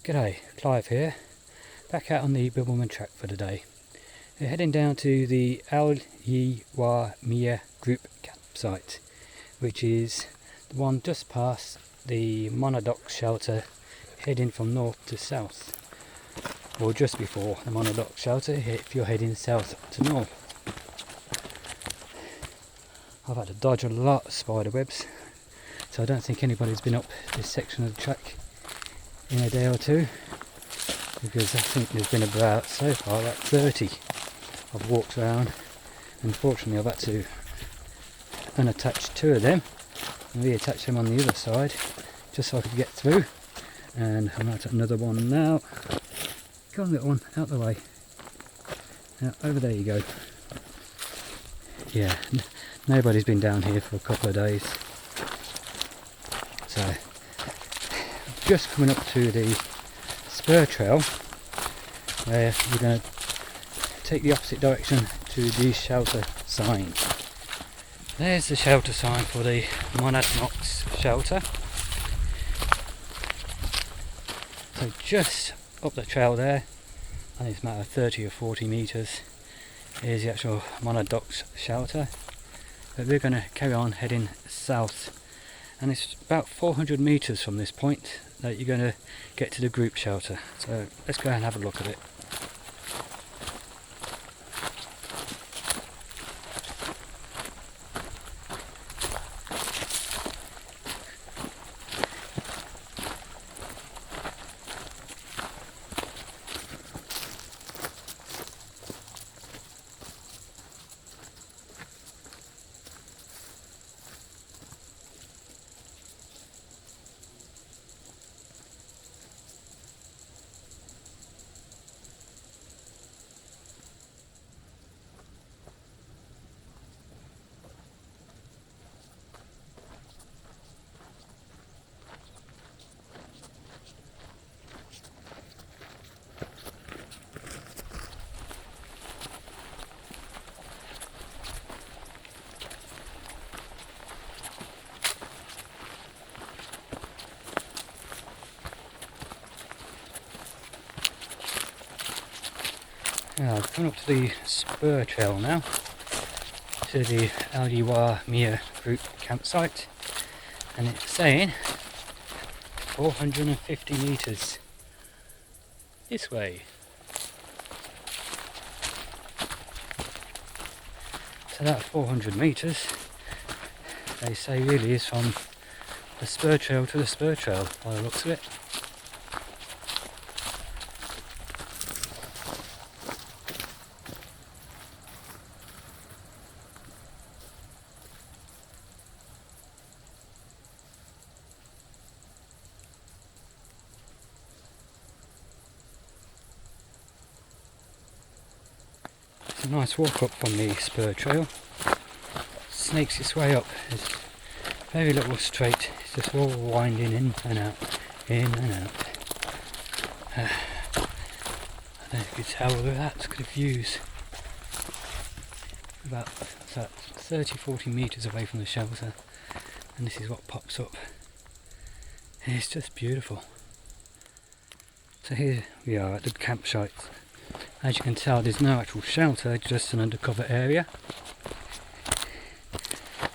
G'day, Clive here, back out on the Bibbulmun track for the day. We're heading down to the Alyi Miya group campsite, which is the one just past the monodock shelter, heading from north to south, or just before the monodock shelter if you're heading south to north. I've had to dodge a lot of spider webs, so I don't think anybody's been up this section of the track in a day or two, because I think there's been about, so far, about 30 I've walked around. Unfortunately I've had to unattach 2 of them and reattach them on the other side just so I could get through, and I'm at another one now. Go on, little one, out the way. Now, over there you go. Yeah, nobody's been down here for a couple of days, so just coming up to the spur trail where we're going to take the opposite direction to the shelter sign. There's the shelter sign for the monodock shelter. So just up the trail there, I think it's a matter of 30 or 40 metres, is the actual monodock shelter. But we're going to carry on heading south, and it's about 400 metres from this point that you're going to get to the group shelter. So let's go and have a look at it. Now, I've come up to the spur trail now, to the Alyi Miya group campsite, and it's saying 450 metres this way. So that 400 metres, they say, really is from the spur trail to the spur trail by the looks of it. It's a nice walk up from the spur trail. Snakes its way up. There's very little straight. It's just all winding in and out, in and out. I don't know if you can tell, look at that, look at the views. About 30-40 metres away from the shelter, and this is what pops up. It's just beautiful. So here we are at the campsite. As you can tell, there's no actual shelter, just an undercover area.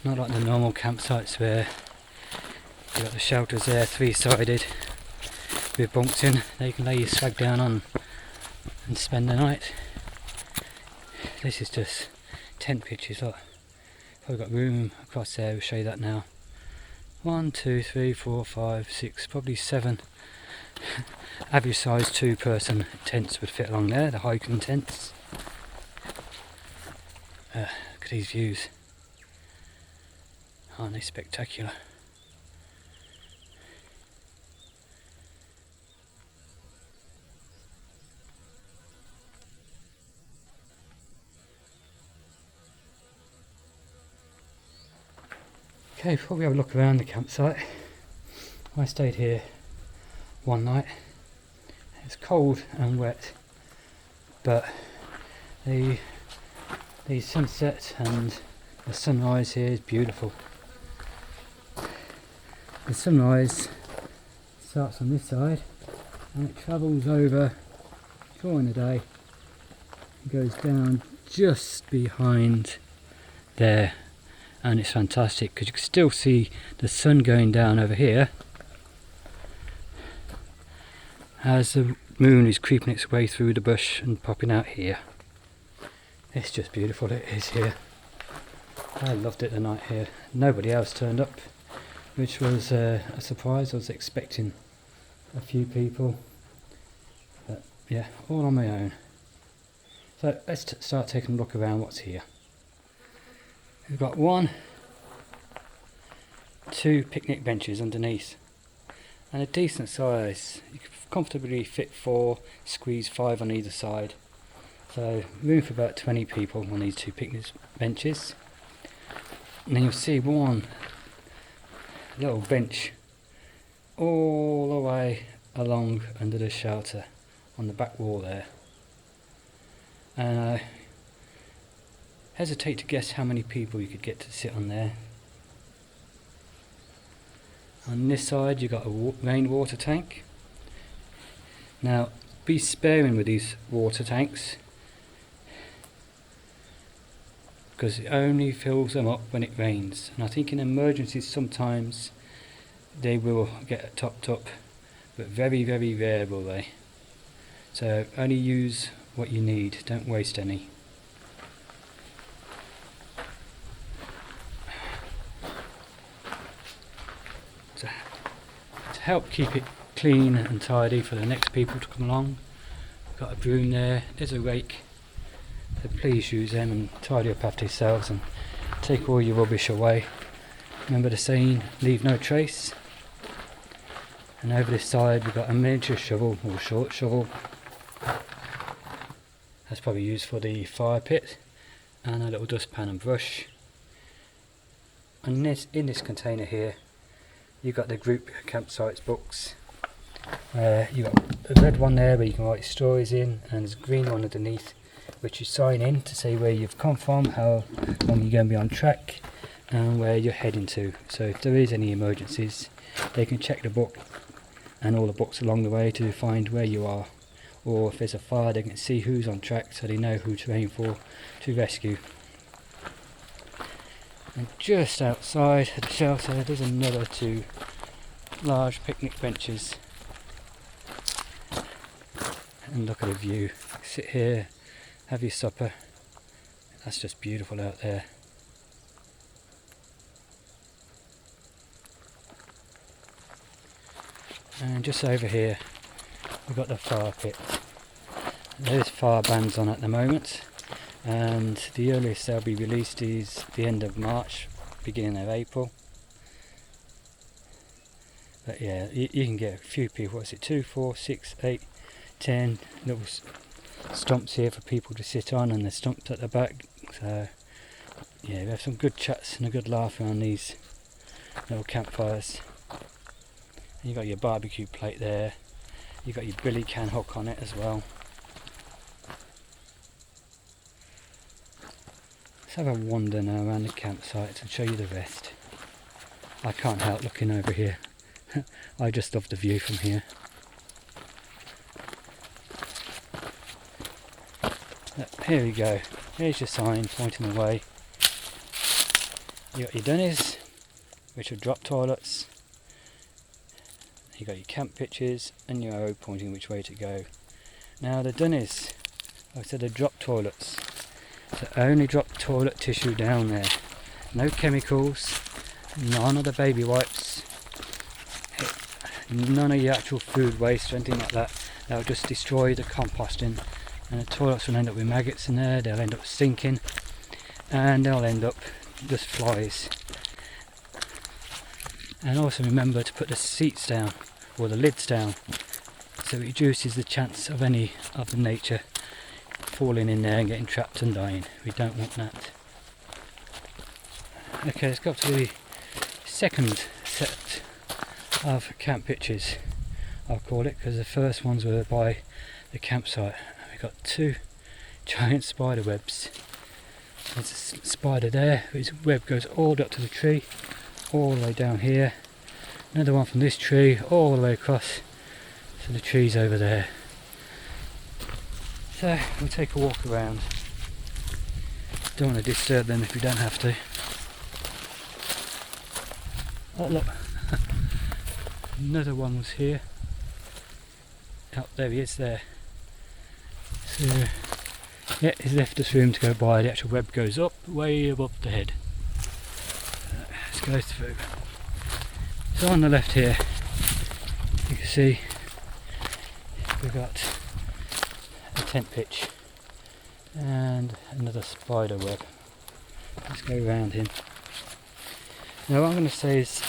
Not like the normal campsites where you've got the shelters there, 3-sided, with bunks in, that you can lay your swag down on and spend the night. This is just tent pitches. Look, probably got room across there. We'll show you that now. 1, 2, 3, 4, 5, 6, probably 7 average size 2-person tents would fit along there, the hiking tents. Look at these views, aren't they spectacular? Okay, before we have a look around the campsite, I stayed here one night. It's cold and wet, but the sunset and the sunrise here is beautiful. The sunrise starts on this side and it travels over during the day. It goes down just behind there, and it's fantastic because you can still see the sun going down over here as the moon is creeping its way through the bush and popping out here. It's just beautiful, it is here. I loved it the night here. Nobody else turned up, which was a surprise. I was expecting a few people, but yeah, all on my own. So let's start taking a look around what's here. We've got 1, 2 picnic benches underneath, and a decent size. You can comfortably fit 4, squeeze 5 on either side. So room for about 20 people on these 2 picnic benches. And then you'll see 1 little bench all the way along under the shelter on the back wall there. And I hesitate to guess how many people you could get to sit on there. On this side you've got a rainwater tank. Now be sparing with these water tanks, because it only fills them up when it rains, and I think in emergencies sometimes they will get topped up, but very rare will they. So only use what you need, don't waste any. To help keep it clean and tidy for the next people to come along, we've got a broom there, there's a rake, so please use them and tidy up after yourselves and take all your rubbish away. Remember the saying, leave no trace. And over this side we've got a miniature shovel, or short shovel. That's probably used for the fire pit, and a little dustpan and brush. And in this container here you've got the group campsites books. You've got a red one there where you can write stories in, and there's a green one underneath which you sign in to say where you've come from, how long you're going to be on track, and where you're heading to. So if there is any emergencies, they can check the book and all the books along the way to find where you are, or if there's a fire they can see who's on track so they know who to aim for to rescue. And just outside the shelter there's another 2 large picnic benches, and look at the view. Sit here, have your supper. That's just beautiful out there. And just over here we've got the fire pit. There's fire bans on at the moment, and the earliest they'll be released is the end of March, beginning of April. But yeah, you can get a few people. What's it, 2, 4, 6, 8, 10 little stumps here for people to sit on, and the stumps at the back. So yeah, we have some good chats and a good laugh around these little campfires. And you've got your barbecue plate there, you've got your billy can hook on it as well. Let's have a wander now around the campsite and show you the rest. I can't help looking over here. I just love the view from here. Here we go, here's your sign pointing away. You got your dunnies, which are drop toilets. You got your camp pitches and your arrow pointing which way to go. Now the dunnies, like I said, the drop toilets. So only drop toilet tissue down there. No chemicals, none of the baby wipes, none of your actual food waste or anything like that. That'll just destroy the composting, and the toilets will end up with maggots in there, they'll end up sinking, and they'll end up just flies. And also remember to put the seats down, or the lids down, so it reduces the chance of any of the nature falling in there and getting trapped and dying. We don't want that. Okay, let's go up to the second set of camp pitches, I'll call it, because the first ones were by the campsite. We've got 2 giant spider webs. There's a spider there, his web goes all up to the tree, all the way down here. Another one from this tree all the way across to the trees over there. So we'll take a walk around. Don't want to disturb them if we don't have to. Oh look, another one was here. Oh, there he is there. So yeah, he's left us room to go by. The actual web goes up, way above the head. Let's go through. So on the left here, you can see we've got a tent pitch and another spider web. Let's go around him. Now what I'm going to say is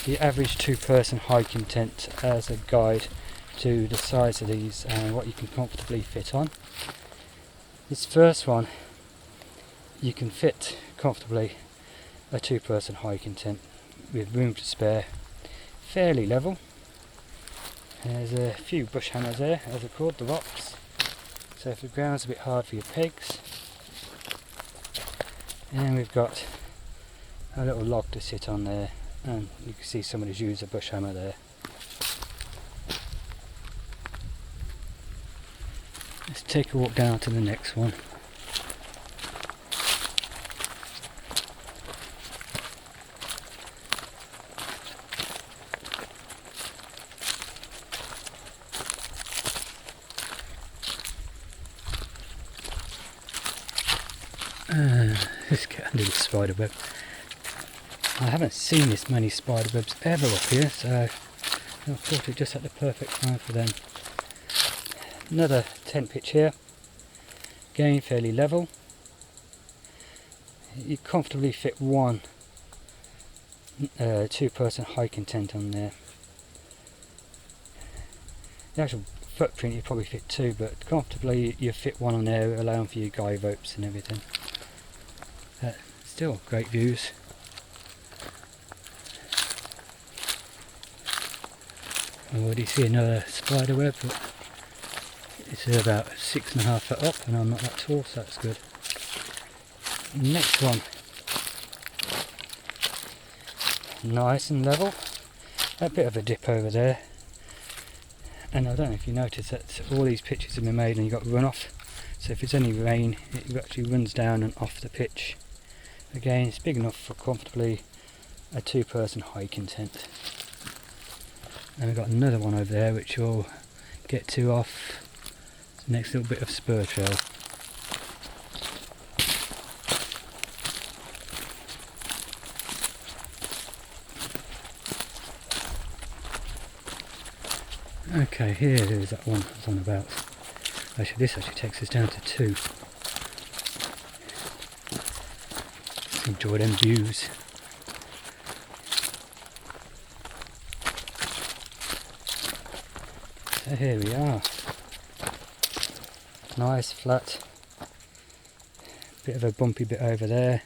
the average 2-person hiking tent as a guide to the size of these and what you can comfortably fit on. This first one, you can fit comfortably a 2-person hiking tent with room to spare, fairly level. There's a few bush hammers there, as they're called, the rocks. So if the ground's a bit hard for your pegs. And we've got a little log to sit on there, and you can see somebody's used a bush hammer there. Let's take a walk down to the next one. Let's get under the spider web. I haven't seen this many spider webs ever up here, so I thought it just at the perfect time for them. Another tent pitch here, again fairly level. You comfortably fit one 2-person hiking tent on there. The actual footprint you probably fit 2, but comfortably you fit one on there, allowing for your guide ropes and everything. Still great views. I already see another spider web, but it's about 6.5 foot up and I'm not that tall, so that's good. Next one, nice and level, a bit of a dip over there, and I don't know if you notice that all these pitches have been made and you've got runoff, so if it's any rain it actually runs down and off the pitch. Again, it's big enough for comfortably a 2-person hiking tent. And we've got another one over there which we'll get to off the next little bit of spur trail. Okay, here is that one I was on about. Actually, this actually takes us down to 2. Let's enjoy them views. So here we are. Nice flat. Bit of a bumpy bit over there.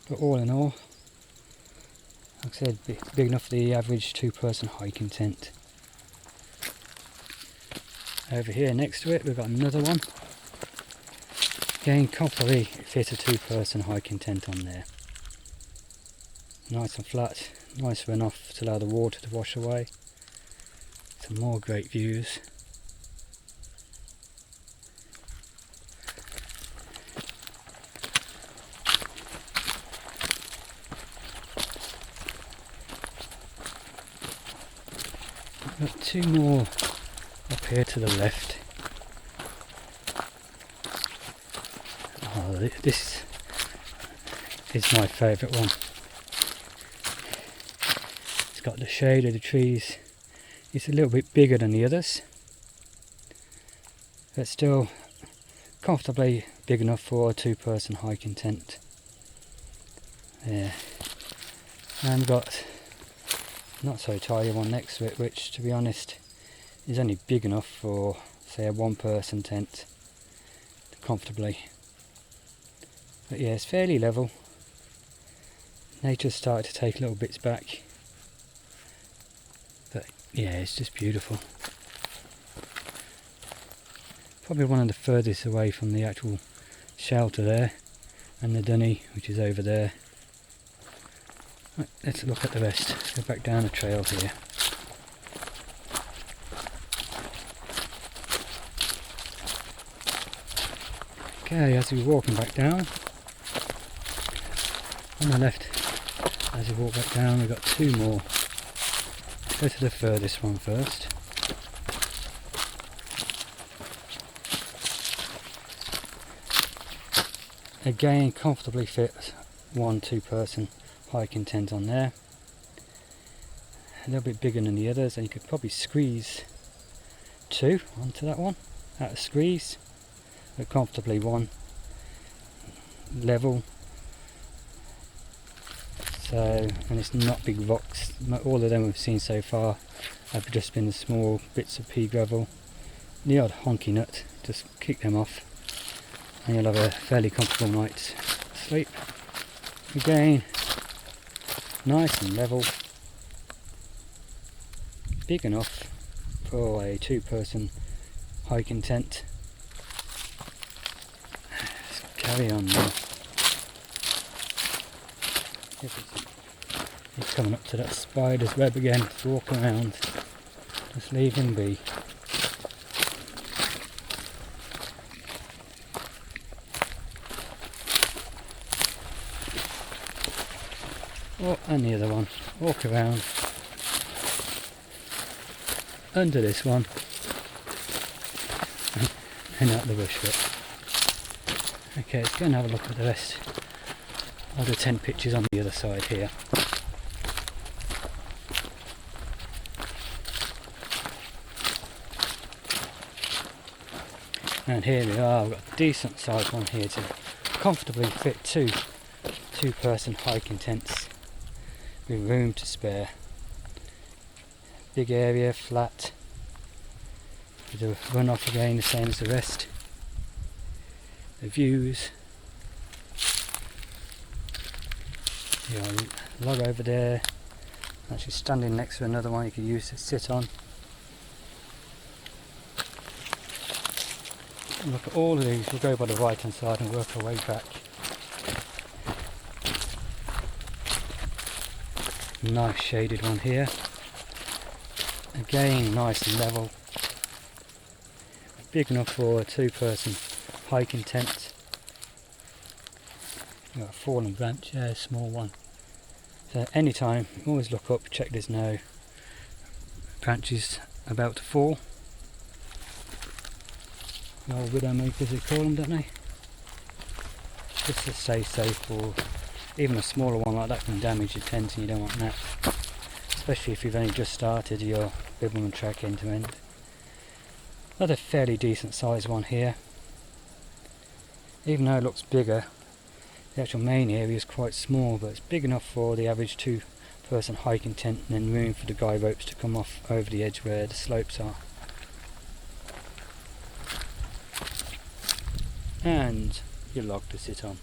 But all in all, like I said, big enough for the average 2-person hiking tent. Over here next to it we've got another one. Again, comfortably fit a 2-person hiking tent on there. Nice and flat, nice runoff to allow the water to wash away. Some more great views. I've got 2 more up here to the left. Oh, this is my favourite one. It's got the shade of the trees. It's a little bit bigger than the others, but still comfortably big enough for a 2-person hiking tent. Yeah. And we've got not so tiny one next to it, which to be honest is only big enough for say a 1-person tent comfortably. But yeah, it's fairly level. Nature's started to take little bits back, but yeah, it's just beautiful. Probably one of the furthest away from the actual shelter there, and the dunny which is over there. Right, let's look at the rest. Let's go back down the trail here. Okay, as we're walking back down, on the left, as we walk back down, we've got two more. Go to the furthest one first. Again, comfortably fit 1-2 person hiking tent on there. A little bit bigger than the others, and you could probably squeeze 2 onto that one at a squeeze, but comfortably 1 level. So, and it's not big rocks. All of them we've seen so far have just been small bits of pea gravel. The odd honky nut, just kick them off, and you'll have a fairly comfortable night's sleep. Again, nice and level, big enough for a 2-person hiking tent. Let's carry on now. He's coming up to that spider's web again. Let's walk around, just leave him be. Oh, and the other one. Walk around under this one and out the bush bit. Okay, let's go and have a look at the rest of the tent pitches on the other side here. And here we are, we've got a decent sized one here to comfortably fit 2-person hiking tents with room to spare. Big area, flat, with a run off again the same as the rest. The views, log over there, actually standing next to another one you could use to sit on. And look at all of these, we'll go by the right hand side and work our way back. Nice shaded one here. Again, nice and level. Big enough for a 2-person hiking tent. You've got a fallen branch, yeah, a small one. So anytime, always look up, check there's no branches about to fall. The old widow makers they call them, don't they? Just to stay safe, or even a smaller one like that can damage your tent and you don't want that. Especially if you've only just started your Bibbulmun trek end to end. Another fairly decent sized one here. Even though it looks bigger, the actual main area is quite small, but it's big enough for the average 2-person hiking tent, and then room for the guy ropes to come off over the edge where the slopes are. And your log to sit on.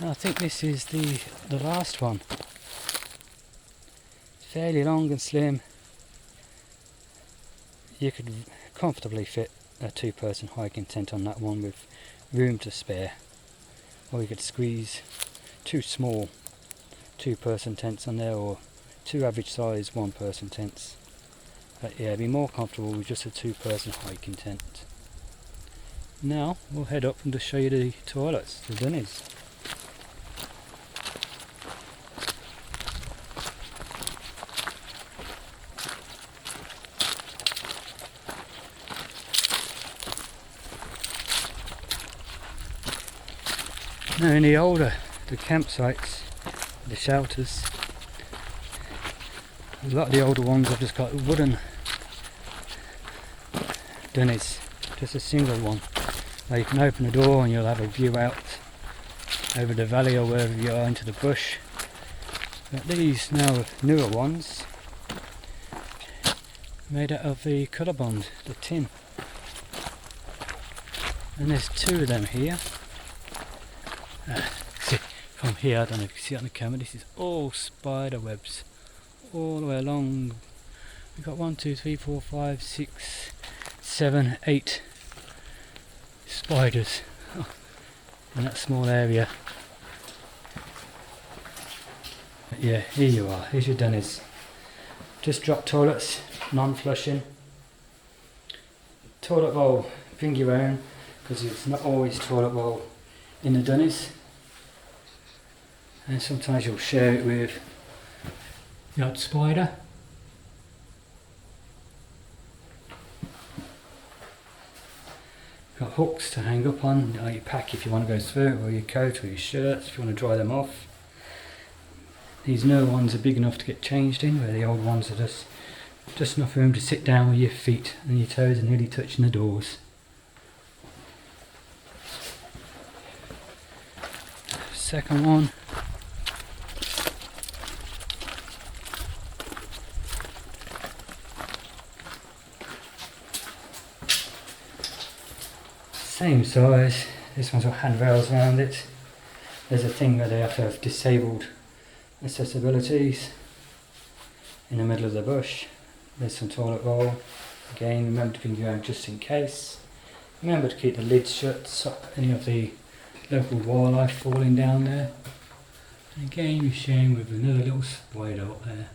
I think this is the last one. Fairly long and slim. You could comfortably fit a 2-person hiking tent on that one with room to spare, or you could squeeze 2 small 2-person tents on there, or 2 average size 1-person tents. But yeah, it'd be more comfortable with just a 2-person hiking tent. Now we'll head up and just show you the toilets, the dunnies. Now in the older, the campsites, the shelters, a lot of the older ones have just got wooden dunnies, just a single one. Now you can open the door and you'll have a view out over the valley or wherever you are into the bush. But these now newer ones, made out of the colour bond, the tin. And there's 2 of them here. See, from here, I don't know if you can see it on the camera, this is all spider webs all the way along. We've got 1, 2, 3, 4, 5, 6, 7, 8 spiders in that small area. But yeah, here you are, here's your dunnies. Just drop toilets, non-flushing. Toilet roll, bring your own, because it's not always toilet roll in the dunnies, and sometimes you'll share it with the odd spider. Got hooks to hang up on your pack if you want to go through it, or your coat or your shirts if you want to dry them off. These new ones are big enough to get changed in, where the old ones are just enough room to sit down with your feet and your toes are nearly touching the doors. Second one. Same size. This one's got handrails around it. There's a thing where they have to have disabled accessibilities in the middle of the bush. There's some toilet roll. Again, remember to bring your own just in case. Remember to keep the lids shut to stop any of the local wildlife falling down there. And again, you're sharing with another little spider up there.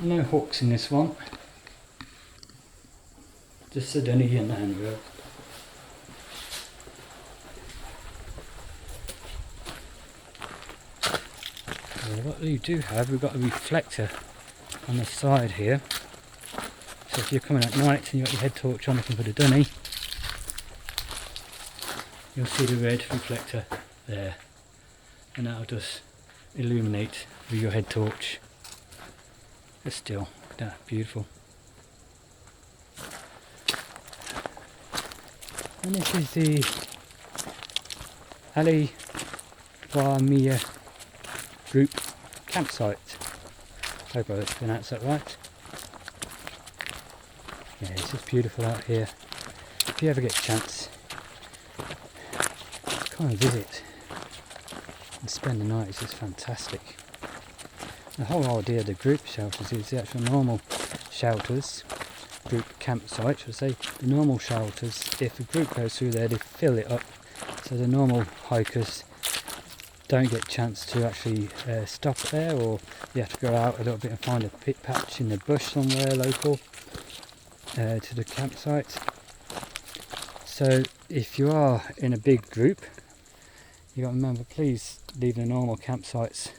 No hooks in this one. Just the dunny and the handrail. What we do have, we've got a reflector on the side here. So if you're coming at night and you've got your head torch on looking for the dunny, you'll see the red reflector there. And that'll just illuminate with your head torch. But still, look at that, beautiful. And this is the Alyi Miya group campsite. Hope I pronounced that right. Yeah, it's just beautiful out here. If you ever get a chance, come and visit and spend the night. It's just fantastic. The whole idea of the group shelters is the actual normal shelters, group campsite, should I say. The normal shelters, if a group goes through there, they fill it up, so the normal hikers don't get a chance to actually stop there, or you have to go out a little bit and find a pit patch in the bush somewhere local to the campsite. So if you are in a big group, you got to remember, please leave the normal campsites,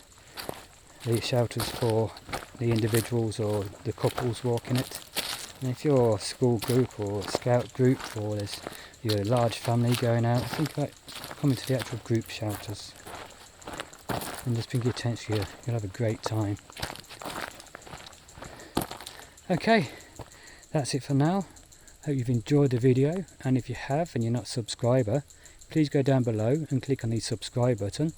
the shelters, for the individuals or the couples walking it. And if you're a school group or a scout group, or you're a large family going out, think about coming to the actual group shelters. And just bring your tents here, you'll have a great time. Okay, that's it for now. Hope you've enjoyed the video, and if you have and you're not a subscriber, please go down below and click on the subscribe button,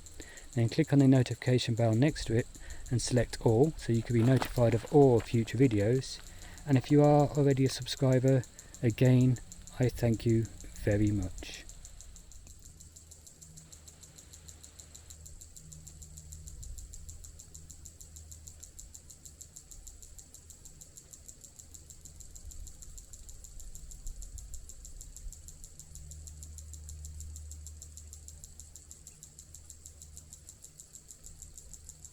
then click on the notification bell next to it and select all, so you can be notified of all future videos. And if you are already a subscriber, again, I thank you very much.